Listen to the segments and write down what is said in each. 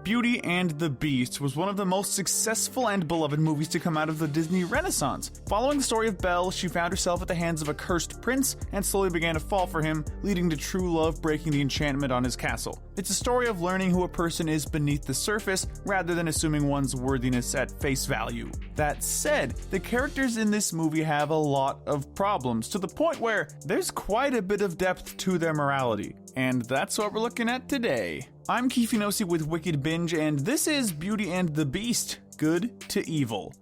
Beauty and the Beast was one of the most successful and beloved movies to come out of the Disney Renaissance. Following the story of Belle, she found herself at the hands of a cursed prince and slowly began to fall for him, leading to true love breaking the enchantment on his castle. It's a story of learning who a person is beneath the surface rather than assuming one's worthiness at face value. That said, the characters in this movie have a lot of problems, to the point where there's quite a bit of depth to their morality. And that's what we're looking at today. I'm Kifinosi with Wicked Binge, and this is Beauty and the Beast, Good to Evil.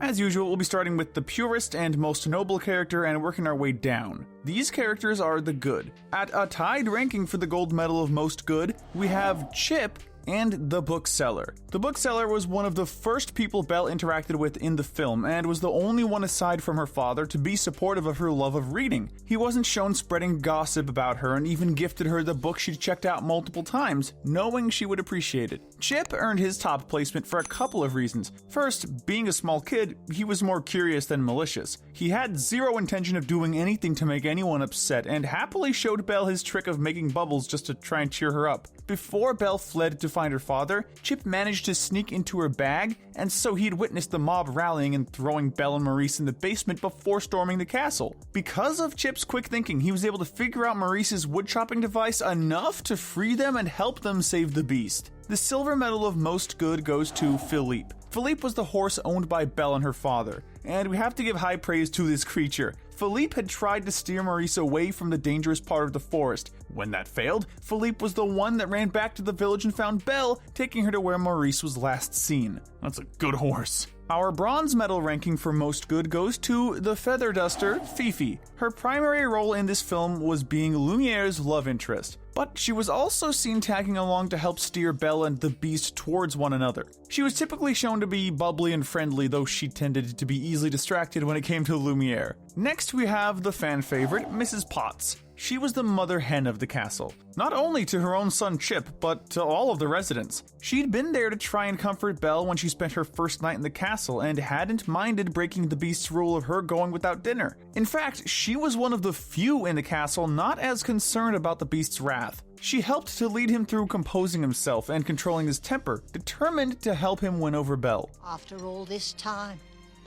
As usual, we'll be starting with the purest and most noble character and working our way down. These characters are the good. At a tied ranking for the gold medal of most good, we have Chip and the bookseller. The bookseller was one of the first people Belle interacted with in the film, and was the only one aside from her father to be supportive of her love of reading. He wasn't shown spreading gossip about her and even gifted her the book she'd checked out multiple times, knowing she would appreciate it. Chip earned his top placement for a couple of reasons. First, being a small kid, he was more curious than malicious. He had zero intention of doing anything to make anyone upset, and happily showed Belle his trick of making bubbles just to try and cheer her up. Before Belle fled to find her father, Chip managed to sneak into her bag, and so he'd witnessed the mob rallying and throwing Belle and Maurice in the basement before storming the castle. Because of Chip's quick thinking, he was able to figure out Maurice's wood-chopping device enough to free them and help them save the beast. The silver medal of most good goes to Philippe. Philippe was the horse owned by Belle and her father, and we have to give high praise to this creature. Philippe had tried to steer Maurice away from the dangerous part of the forest. When that failed, Philippe was the one that ran back to the village and found Belle, taking her to where Maurice was last seen. That's a good horse. Our bronze medal ranking for most good goes to the feather duster, Fifi. Her primary role in this film was being Lumiere's love interest, but she was also seen tagging along to help steer Belle and the Beast towards one another. She was typically shown to be bubbly and friendly, though she tended to be easily distracted when it came to Lumiere. Next we have the fan favorite, Mrs. Potts. She was the mother hen of the castle, not only to her own son Chip, but to all of the residents. She'd been there to try and comfort Belle when she spent her first night in the castle, and hadn't minded breaking the Beast's rule of her going without dinner. In fact, she was one of the few in the castle not as concerned about the Beast's wrath. She helped to lead him through composing himself and controlling his temper, determined to help him win over Belle. After all this time,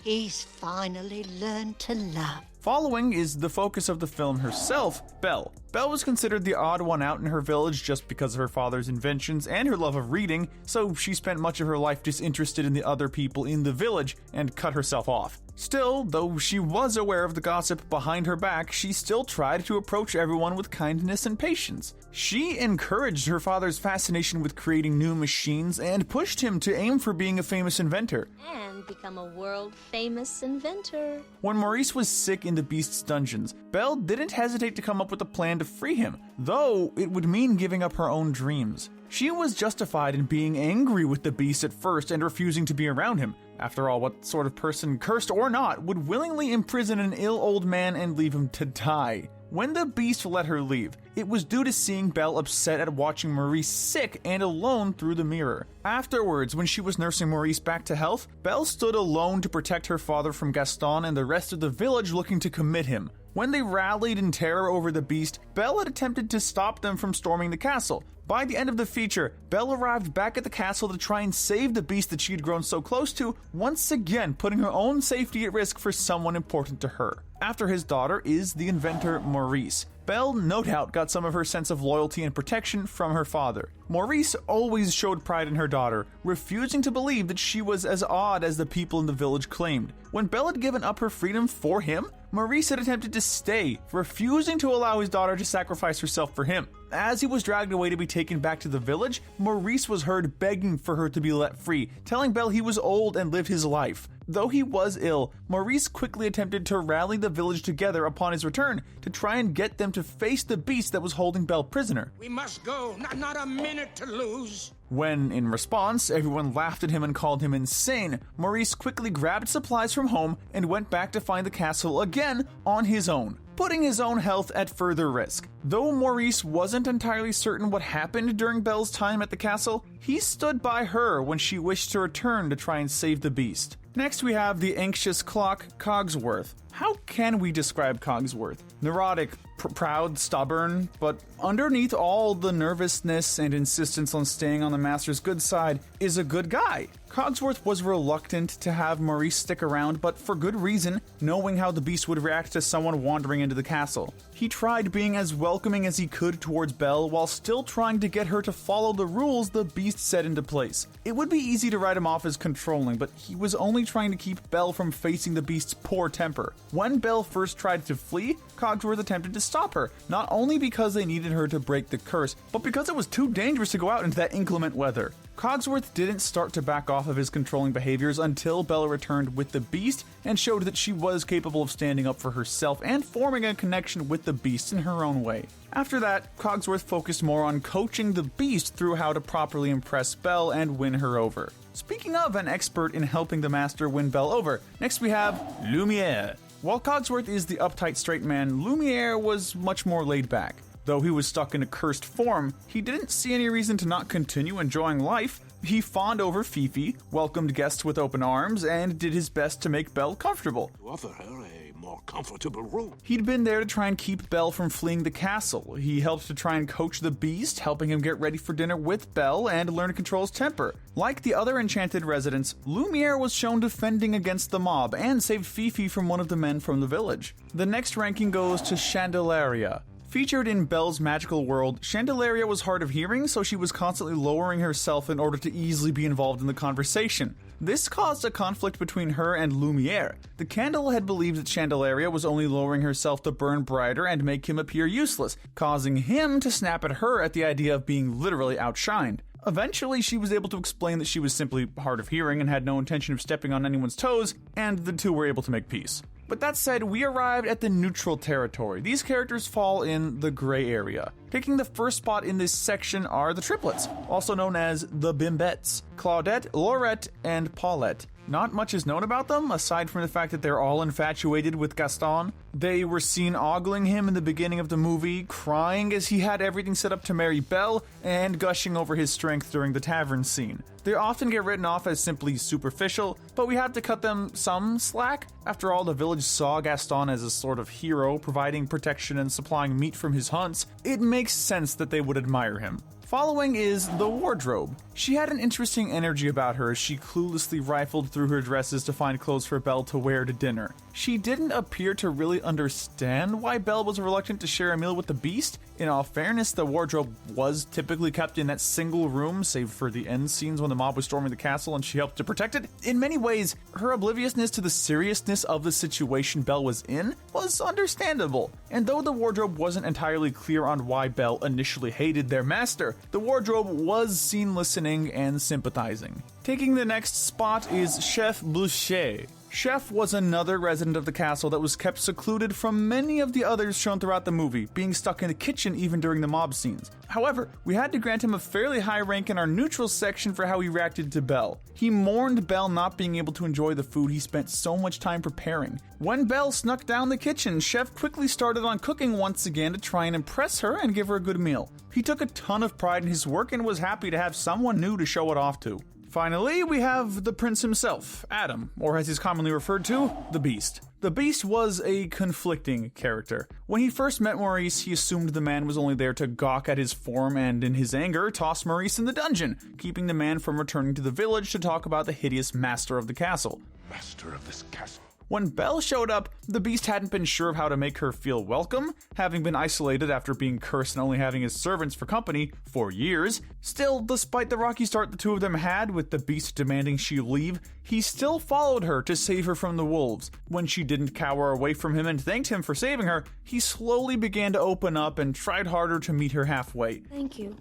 he's finally learned to love. Following is the focus of the film herself, Belle. Belle was considered the odd one out in her village just because of her father's inventions and her love of reading, so she spent much of her life disinterested in the other people in the village and cut herself off. Still, though she was aware of the gossip behind her back, she still tried to approach everyone with kindness and patience. She encouraged her father's fascination with creating new machines and pushed him to aim for being a famous inventor. And become a world-famous inventor. When Maurice was sick in the Beast's dungeons, Belle didn't hesitate to come up with a plan to free him, though it would mean giving up her own dreams. She was justified in being angry with the Beast at first and refusing to be around him. After all, what sort of person, cursed or not, would willingly imprison an ill old man and leave him to die? When the Beast let her leave, it was due to seeing Belle upset at watching Maurice sick and alone through the mirror. Afterwards, when she was nursing Maurice back to health, Belle stood alone to protect her father from Gaston and the rest of the village looking to commit him. When they rallied in terror over the Beast, Belle had attempted to stop them from storming the castle. By the end of the feature, Belle arrived back at the castle to try and save the Beast that she had grown so close to, once again putting her own safety at risk for someone important to her. After his daughter is the inventor Maurice. Belle no doubt got some of her sense of loyalty and protection from her father. Maurice always showed pride in her daughter, refusing to believe that she was as odd as the people in the village claimed. When Belle had given up her freedom for him, Maurice had attempted to stay, refusing to allow his daughter to sacrifice herself for him. As he was dragged away to be taken back to the village, Maurice was heard begging for her to be let free, telling Belle he was old and lived his life. Though he was ill, Maurice quickly attempted to rally the village together upon his return to try and get them to face the Beast that was holding Belle prisoner. We must go, not a minute to lose. When, in response, everyone laughed at him and called him insane, Maurice quickly grabbed supplies from home and went back to find the castle again on his own, putting his own health at further risk. Though Maurice wasn't entirely certain what happened during Belle's time at the castle, he stood by her when she wished to return to try and save the Beast. Next we have the anxious clock, Cogsworth. How can we describe Cogsworth? Neurotic, proud, stubborn, but underneath all the nervousness and insistence on staying on the Master's good side is a good guy. Cogsworth was reluctant to have Maurice stick around, but for good reason, knowing how the Beast would react to someone wandering into the castle. He tried being as welcoming as he could towards Belle while still trying to get her to follow the rules the Beast set into place. It would be easy to write him off as controlling, but he was only trying to keep Belle from facing the Beast's poor temper. When Belle first tried to flee, Cogsworth attempted to stop her, not only because they needed her to break the curse, but because it was too dangerous to go out into that inclement weather. Cogsworth didn't start to back off of his controlling behaviors until Belle returned with the Beast and showed that she was capable of standing up for herself and forming a connection with the Beast in her own way. After that, Cogsworth focused more on coaching the Beast through how to properly impress Belle and win her over. Speaking of an expert in helping the Master win Belle over, next we have Lumiere. While Cogsworth is the uptight straight man, Lumiere was much more laid back. Though he was stuck in a cursed form, he didn't see any reason to not continue enjoying life. He fawned over Fifi, welcomed guests with open arms, and did his best to make Belle comfortable. To offer her a more comfortable room. He'd been there to try and keep Belle from fleeing the castle. He helped to try and coach the Beast, helping him get ready for dinner with Belle and learn to control his temper. Like the other enchanted residents, Lumiere was shown defending against the mob and saved Fifi from one of the men from the village. The next ranking goes to Chandelaria. Featured in Belle's magical world, Chandelaria was hard of hearing, so she was constantly lowering herself in order to easily be involved in the conversation. This caused a conflict between her and Lumiere. The candle had believed that Chandelaria was only lowering herself to burn brighter and make him appear useless, causing him to snap at her at the idea of being literally outshined. Eventually, she was able to explain that she was simply hard of hearing and had no intention of stepping on anyone's toes, and the two were able to make peace. But that said, we arrived at the neutral territory. These characters fall in the gray area. Taking the first spot in this section are the triplets, also known as the Bimbettes, Claudette, Laurette, and Paulette. Not much is known about them, aside from the fact that they're all infatuated with Gaston. They were seen ogling him in the beginning of the movie, crying as he had everything set up to marry Belle, and gushing over his strength during the tavern scene. They often get written off as simply superficial, but we have to cut them some slack. After all, the village saw Gaston as a sort of hero, providing protection and supplying meat from his hunts. It makes sense that they would admire him. Following is the wardrobe. She had an interesting energy about her as she cluelessly rifled through her dresses to find clothes for Belle to wear to dinner. She didn't appear to really understand why Belle was reluctant to share a meal with the Beast. In all fairness, the wardrobe was typically kept in that single room, save for the end scenes when the mob was storming the castle and she helped to protect it. In many ways, her obliviousness to the seriousness of the situation Belle was in was understandable. And though the wardrobe wasn't entirely clear on why Belle initially hated their master, the wardrobe was seen listening and sympathizing. Taking the next spot is Chef Boucher. Chef was another resident of the castle that was kept secluded from many of the others shown throughout the movie, being stuck in the kitchen even during the mob scenes. However, we had to grant him a fairly high rank in our neutral section for how he reacted to Belle. He mourned Belle not being able to enjoy the food he spent so much time preparing. When Belle snuck down the kitchen, Chef quickly started on cooking once again to try and impress her and give her a good meal. He took a ton of pride in his work and was happy to have someone new to show it off to. Finally, we have the prince himself, Adam, or as he's commonly referred to, the Beast. The Beast was a conflicting character. When he first met Maurice, he assumed the man was only there to gawk at his form and, in his anger, toss Maurice in the dungeon, keeping the man from returning to the village to talk about the hideous master of the castle. Master of this castle. When Belle showed up, the Beast hadn't been sure of how to make her feel welcome, having been isolated after being cursed and only having his servants for company for years. Still, despite the rocky start the two of them had, with the Beast demanding she leave, he still followed her to save her from the wolves. When she didn't cower away from him and thanked him for saving her, he slowly began to open up and tried harder to meet her halfway. Thank you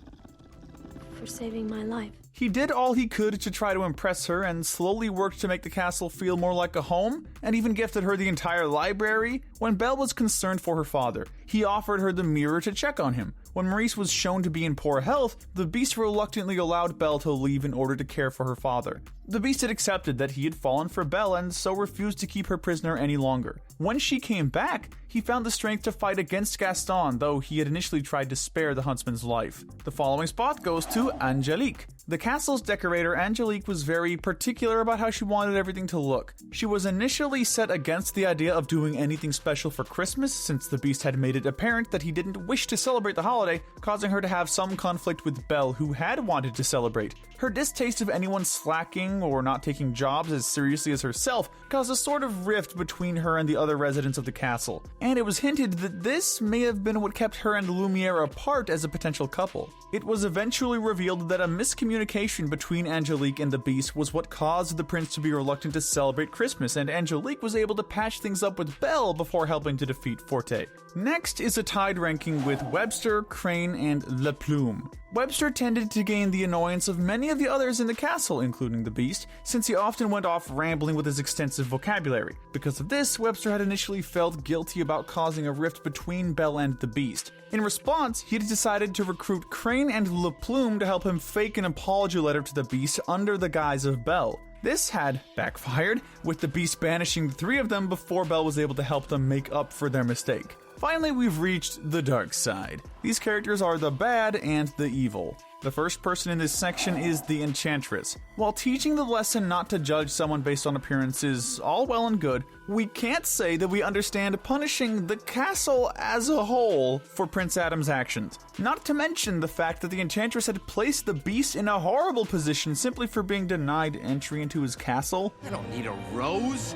for saving my life. He did all he could to try to impress her and slowly worked to make the castle feel more like a home, and even gifted her the entire library. When Belle was concerned for her father, he offered her the mirror to check on him. When Maurice was shown to be in poor health, the Beast reluctantly allowed Belle to leave in order to care for her father. The Beast had accepted that he had fallen for Belle and so refused to keep her prisoner any longer. When she came back, he found the strength to fight against Gaston, though he had initially tried to spare the huntsman's life. The following spot goes to Angelique. The castle's decorator, Angelique, was very particular about how she wanted everything to look. She was initially set against the idea of doing anything special for Christmas, since the Beast had made it apparent that he didn't wish to celebrate the holiday, causing her to have some conflict with Belle, who had wanted to celebrate. Her distaste of anyone slacking or not taking jobs as seriously as herself caused a sort of rift between her and the other residents of the castle, and it was hinted that this may have been what kept her and Lumiere apart as a potential couple. It was eventually revealed that a miscommunication between Angelique and the Beast was what caused the prince to be reluctant to celebrate Christmas, and Angelique was able to patch things up with Belle before helping to defeat Forte. Next is a tied ranking with Webster, Crane, and Le Plume. Webster tended to gain the annoyance of many of the others in the castle, including the Beast, since he often went off rambling with his extensive vocabulary. Because of this, Webster had initially felt guilty about causing a rift between Belle and the Beast. In response, he had decided to recruit Crane and Le Plume to help him fake an apology letter to the Beast under the guise of Belle. This had backfired, with the Beast banishing the three of them before Belle was able to help them make up for their mistake. Finally, we've reached the dark side. These characters are the bad and the evil. The first person in this section is the Enchantress. While teaching the lesson not to judge someone based on appearance is all well and good, we can't say that we understand punishing the castle as a whole for Prince Adam's actions. Not to mention the fact that the Enchantress had placed the Beast in a horrible position simply for being denied entry into his castle. I don't need a rose.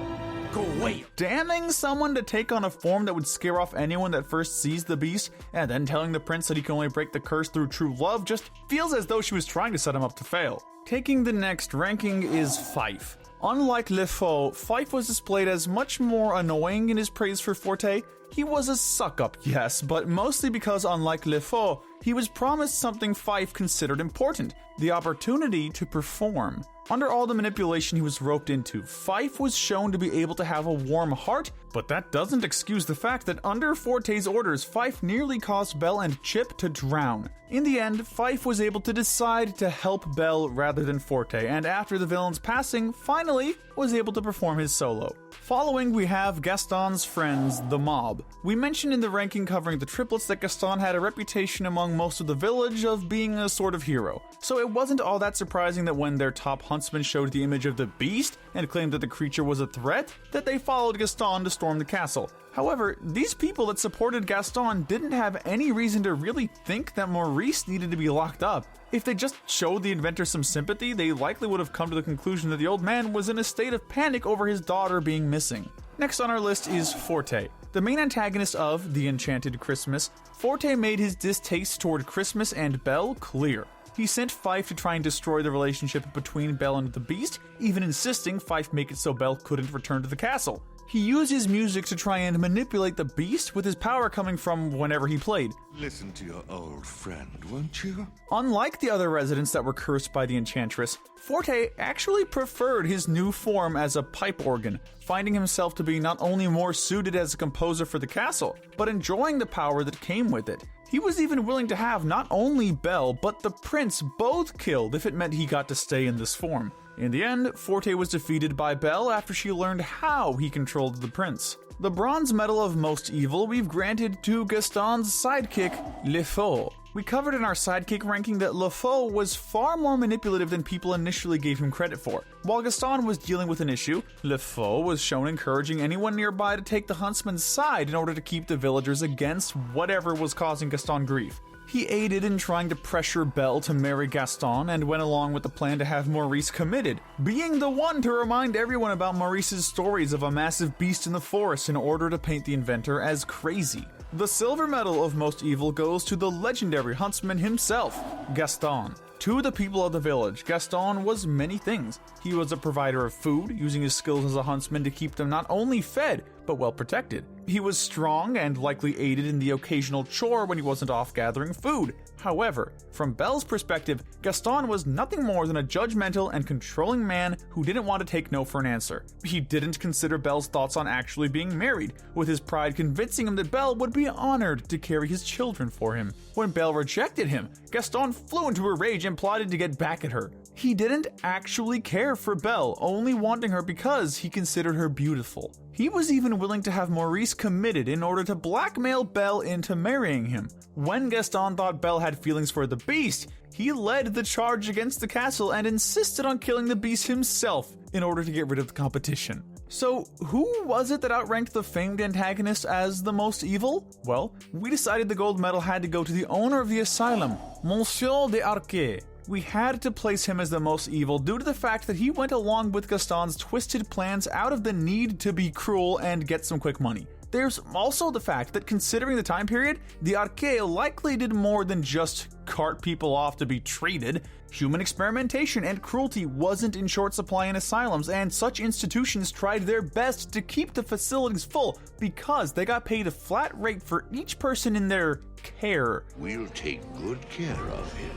Go away. Damning someone to take on a form that would scare off anyone that first sees the Beast, and then telling the prince that he can only break the curse through true love just feels as though she was trying to set him up to fail. Taking the next ranking is Fife. Unlike Le Faux, Fife was displayed as much more annoying in his praise for Forte. He was a suck-up, yes, but mostly because unlike Le Faux, he was promised something Fife considered important, the opportunity to perform. Under all the manipulation he was roped into, Fife was shown to be able to have a warm heart, but that doesn't excuse the fact that under Forte's orders, Fife nearly caused Belle and Chip to drown. In the end, Fife was able to decide to help Belle rather than Forte, and after the villain's passing, finally was able to perform his solo. Following, we have Gaston's friends, the Mob. We mentioned in the ranking covering the triplets that Gaston had a reputation among most of the village of being a sort of hero, so it wasn't all that surprising that when their top huntsman showed the image of the Beast and claimed that the creature was a threat, that they followed Gaston to storm the castle. However, these people that supported Gaston didn't have any reason to really think that Maurice needed to be locked up. If they just showed the inventor some sympathy, they likely would have come to the conclusion that the old man was in a state of panic over his daughter being missing. Next on our list is Forte. The main antagonist of The Enchanted Christmas, Forte made his distaste toward Christmas and Belle clear. He sent Fife to try and destroy the relationship between Belle and the Beast, even insisting Fife make it so Belle couldn't return to the castle. He used his music to try and manipulate the Beast, with his power coming from whenever he played. Listen to your old friend, won't you? Unlike the other residents that were cursed by the Enchantress, Forte actually preferred his new form as a pipe organ, finding himself to be not only more suited as a composer for the castle, but enjoying the power that came with it. He was even willing to have not only Belle, but the prince both killed if it meant he got to stay in this form. In the end, Forte was defeated by Belle after she learned how he controlled the prince. The bronze medal of most evil we've granted to Gaston's sidekick, Le Faux. We covered in our sidekick ranking that Le Faux was far more manipulative than people initially gave him credit for. While Gaston was dealing with an issue, Le Faux was shown encouraging anyone nearby to take the huntsman's side in order to keep the villagers against whatever was causing Gaston grief. He aided in trying to pressure Belle to marry Gaston and went along with the plan to have Maurice committed, being the one to remind everyone about Maurice's stories of a massive beast in the forest in order to paint the inventor as crazy. The silver medal of most evil goes to the legendary huntsman himself, Gaston. To the people of the village, Gaston was many things. He was a provider of food, using his skills as a huntsman to keep them not only fed, but well protected. He was strong and likely aided in the occasional chore when he wasn't off gathering food. However, from Belle's perspective, Gaston was nothing more than a judgmental and controlling man who didn't want to take no for an answer. He didn't consider Belle's thoughts on actually being married, with his pride convincing him that Belle would be honored to carry his children for him. When Belle rejected him, Gaston flew into a rage and plotted to get back at her. He didn't actually care for Belle, only wanting her because he considered her beautiful. He was even willing to have Maurice committed in order to blackmail Belle into marrying him. When Gaston thought Belle had feelings for the beast, he led the charge against the castle and insisted on killing the beast himself in order to get rid of the competition. So, who was it that outranked the famed antagonist as the most evil? Well, we decided the gold medal had to go to the owner of the asylum, Monsieur d'Arquet. We had to place him as the most evil due to the fact that he went along with Gaston's twisted plans out of the need to be cruel and get some quick money. There's also the fact that, considering the time period, the Arquet likely did more than just cart people off to be treated. Human experimentation and cruelty wasn't in short supply in asylums, and such institutions tried their best to keep the facilities full because they got paid a flat rate for each person in their care. We'll take good care of him.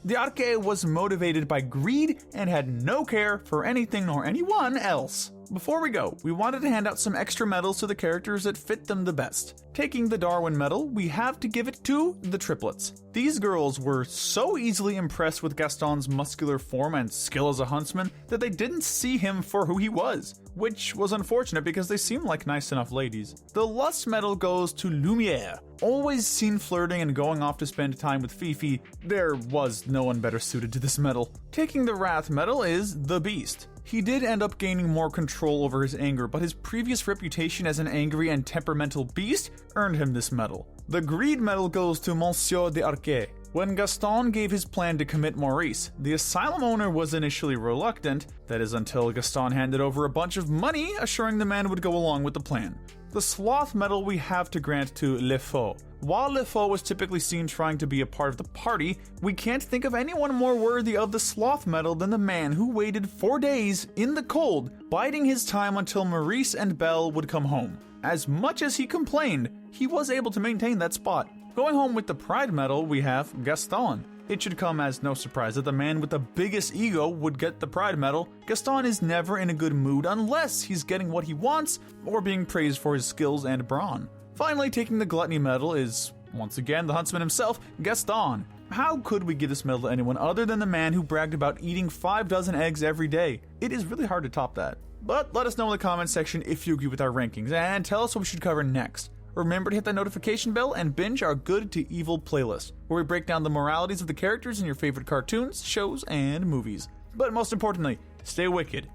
The Arquet was motivated by greed and had no care for anything nor anyone else. Before we go, we wanted to hand out some extra medals to the characters that fit them the best. Taking the Darwin medal, we have to give it to the triplets. These girls were so easily impressed with Gaston's muscular form and skill as a huntsman that they didn't see him for who he was, which was unfortunate because they seemed like nice enough ladies. The Lust medal goes to Lumiere. Always seen flirting and going off to spend time with Fifi, there was no one better suited to this medal. Taking the Wrath medal is the Beast. He did end up gaining more control over his anger, but his previous reputation as an angry and temperamental beast earned him this medal. The Greed medal goes to Monsieur d'Arquet. When Gaston gave his plan to commit Maurice, the asylum owner was initially reluctant, that is until Gaston handed over a bunch of money, assuring the man would go along with the plan. The Sloth medal we have to grant to Le Faux. While Le Faux was typically seen trying to be a part of the party, we can't think of anyone more worthy of the Sloth medal than the man who waited 4 days in the cold, biding his time until Maurice and Belle would come home. As much as he complained, he was able to maintain that spot. Going home with the Pride medal, we have Gaston. It should come as no surprise that the man with the biggest ego would get the Pride medal. Gaston is never in a good mood unless he's getting what he wants or being praised for his skills and brawn. Finally, taking the Gluttony medal is, once again, the huntsman himself, Gaston. How could we give this medal to anyone other than the man who bragged about eating 5 dozen eggs every day? It is really hard to top that. But let us know in the comments section if you agree with our rankings, and tell us what we should cover next. Remember to hit that notification bell and binge our Good to Evil playlist, where we break down the moralities of the characters in your favorite cartoons, shows, and movies. But most importantly, stay wicked.